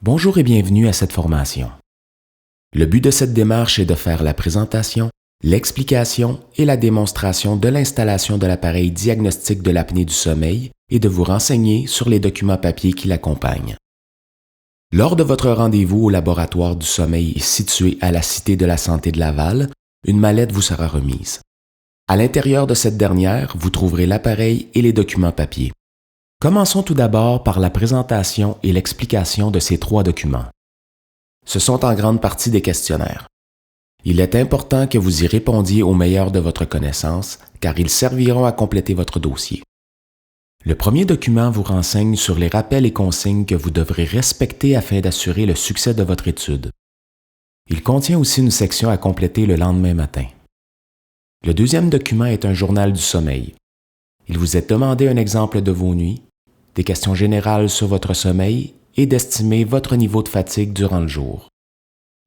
Bonjour et bienvenue à cette formation. Le but de cette démarche est de faire la présentation, l'explication et la démonstration de l'installation de l'appareil diagnostic de l'apnée du sommeil et de vous renseigner sur les documents papier qui l'accompagnent. Lors de votre rendez-vous au laboratoire du sommeil situé à la Cité de la Santé de Laval, une mallette vous sera remise. À l'intérieur de cette dernière, vous trouverez l'appareil et les documents papier. Commençons tout d'abord par la présentation et l'explication de ces trois documents. Ce sont en grande partie des questionnaires. Il est important que vous y répondiez au meilleur de votre connaissance, car ils serviront à compléter votre dossier. Le premier document vous renseigne sur les rappels et consignes que vous devrez respecter afin d'assurer le succès de votre étude. Il contient aussi une section à compléter le lendemain matin. Le deuxième document est un journal du sommeil. Il vous est demandé un exemple de vos nuits, des questions générales sur votre sommeil et d'estimer votre niveau de fatigue durant le jour.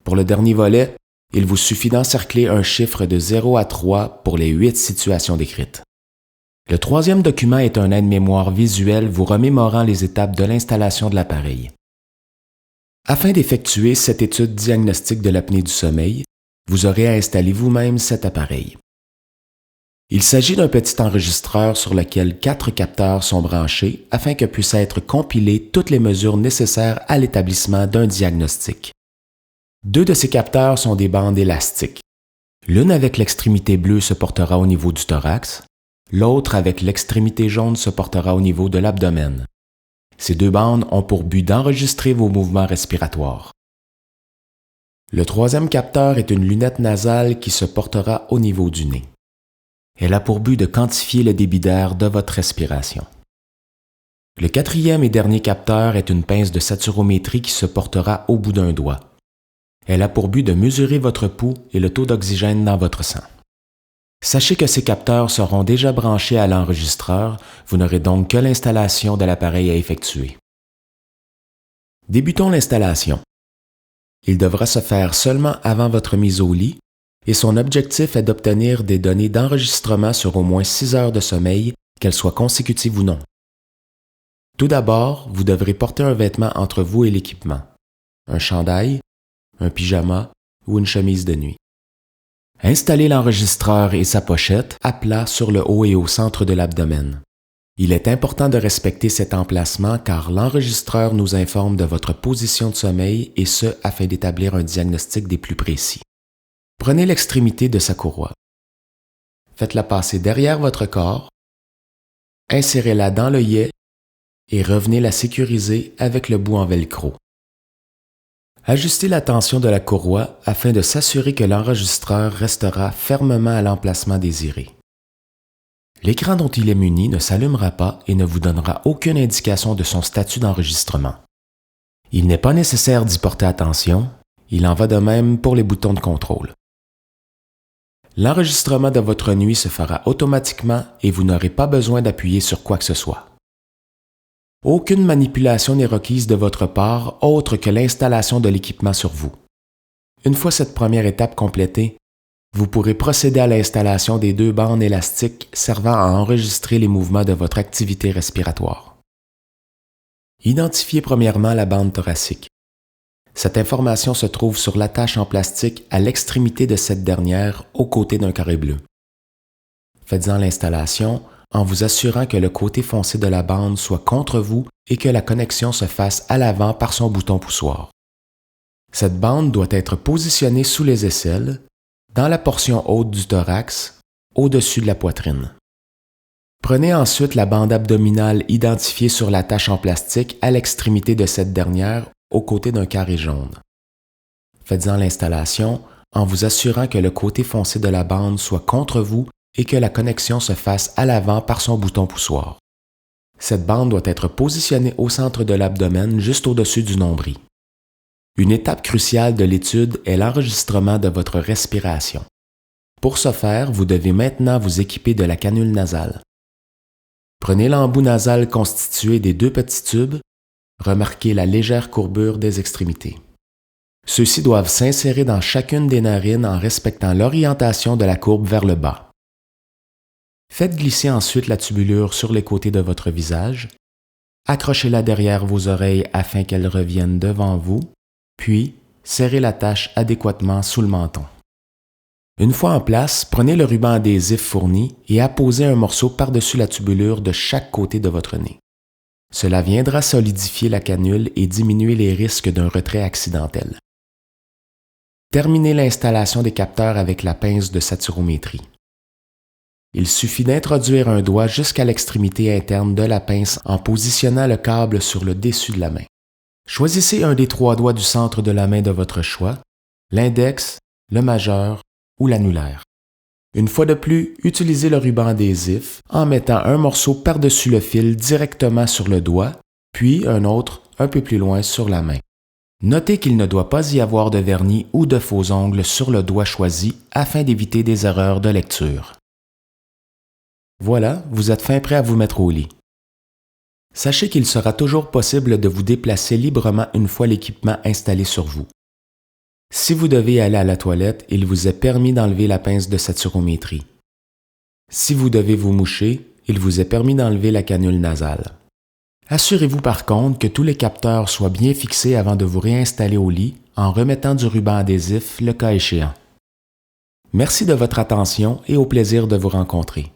Pour le dernier volet, il vous suffit d'encercler un chiffre de 0 à 3 pour les 8 situations décrites. Le troisième document est un aide-mémoire visuel vous remémorant les étapes de l'installation de l'appareil. Afin d'effectuer cette étude diagnostique de l'apnée du sommeil, vous aurez à installer vous-même cet appareil. Il s'agit d'un petit enregistreur sur lequel 4 capteurs sont branchés afin que puissent être compilées toutes les mesures nécessaires à l'établissement d'un diagnostic. 2 de ces capteurs sont des bandes élastiques. L'une avec l'extrémité bleue se portera au niveau du thorax, l'autre avec l'extrémité jaune se portera au niveau de l'abdomen. Ces 2 bandes ont pour but d'enregistrer vos mouvements respiratoires. Le troisième capteur est une lunette nasale qui se portera au niveau du nez. Elle a pour but de quantifier le débit d'air de votre respiration. Le quatrième et dernier capteur est une pince de saturométrie qui se portera au bout d'un doigt. Elle a pour but de mesurer votre pouls et le taux d'oxygène dans votre sang. Sachez que ces capteurs seront déjà branchés à l'enregistreur, vous n'aurez donc que l'installation de l'appareil à effectuer. Débutons l'installation. Il devra se faire seulement avant votre mise au lit, et son objectif est d'obtenir des données d'enregistrement sur au moins 6 heures de sommeil, qu'elles soient consécutives ou non. Tout d'abord, vous devrez porter un vêtement entre vous et l'équipement, un chandail, un pyjama ou une chemise de nuit. Installez l'enregistreur et sa pochette à plat sur le haut et au centre de l'abdomen. Il est important de respecter cet emplacement car l'enregistreur nous informe de votre position de sommeil et ce afin d'établir un diagnostic des plus précis. Prenez l'extrémité de sa courroie. Faites-la passer derrière votre corps, insérez-la dans l'œillet et revenez la sécuriser avec le bout en velcro. Ajustez la tension de la courroie afin de s'assurer que l'enregistreur restera fermement à l'emplacement désiré. L'écran dont il est muni ne s'allumera pas et ne vous donnera aucune indication de son statut d'enregistrement. Il n'est pas nécessaire d'y porter attention, il en va de même pour les boutons de contrôle. L'enregistrement de votre nuit se fera automatiquement et vous n'aurez pas besoin d'appuyer sur quoi que ce soit. Aucune manipulation n'est requise de votre part autre que l'installation de l'équipement sur vous. Une fois cette première étape complétée, vous pourrez procéder à l'installation des 2 bandes élastiques servant à enregistrer les mouvements de votre activité respiratoire. Identifiez premièrement la bande thoracique. Cette information se trouve sur l'attache en plastique à l'extrémité de cette dernière, aux côtés d'un carré bleu. Faites-en l'installation en vous assurant que le côté foncé de la bande soit contre vous et que la connexion se fasse à l'avant par son bouton poussoir. Cette bande doit être positionnée sous les aisselles, dans la portion haute du thorax, au-dessus de la poitrine. Prenez ensuite la bande abdominale identifiée sur l'attache en plastique à l'extrémité de cette dernière, aux côtés d'un carré jaune. Faites-en l'installation en vous assurant que le côté foncé de la bande soit contre vous et que la connexion se fasse à l'avant par son bouton poussoir. Cette bande doit être positionnée au centre de l'abdomen juste au-dessus du nombril. Une étape cruciale de l'étude est l'enregistrement de votre respiration. Pour ce faire, vous devez maintenant vous équiper de la canule nasale. Prenez l'embout nasal constitué des 2 petits tubes. Remarquez la légère courbure des extrémités. Ceux-ci doivent s'insérer dans chacune des narines en respectant l'orientation de la courbe vers le bas. Faites glisser ensuite la tubulure sur les côtés de votre visage accrochez-la derrière vos oreilles afin qu'elle revienne devant vous, puis serrez l'attache adéquatement sous le menton. Une fois en place, prenez le ruban adhésif fourni et apposez un morceau par-dessus la tubulure de chaque côté de votre nez. Cela viendra solidifier la canule et diminuer les risques d'un retrait accidentel. Terminez l'installation des capteurs avec la pince de saturométrie. Il suffit d'introduire un doigt jusqu'à l'extrémité interne de la pince en positionnant le câble sur le dessus de la main. Choisissez un des 3 doigts du centre de la main de votre choix, l'index, le majeur ou l'annulaire. Une fois de plus, utilisez le ruban adhésif en mettant un morceau par-dessus le fil directement sur le doigt, puis un autre un peu plus loin sur la main. Notez qu'il ne doit pas y avoir de vernis ou de faux ongles sur le doigt choisi afin d'éviter des erreurs de lecture. Voilà, vous êtes fin prêt à vous mettre au lit. Sachez qu'il sera toujours possible de vous déplacer librement une fois l'équipement installé sur vous. Si vous devez aller à la toilette, il vous est permis d'enlever la pince de saturométrie. Si vous devez vous moucher, il vous est permis d'enlever la canule nasale. Assurez-vous par contre que tous les capteurs soient bien fixés avant de vous réinstaller au lit en remettant du ruban adhésif le cas échéant. Merci de votre attention et au plaisir de vous rencontrer.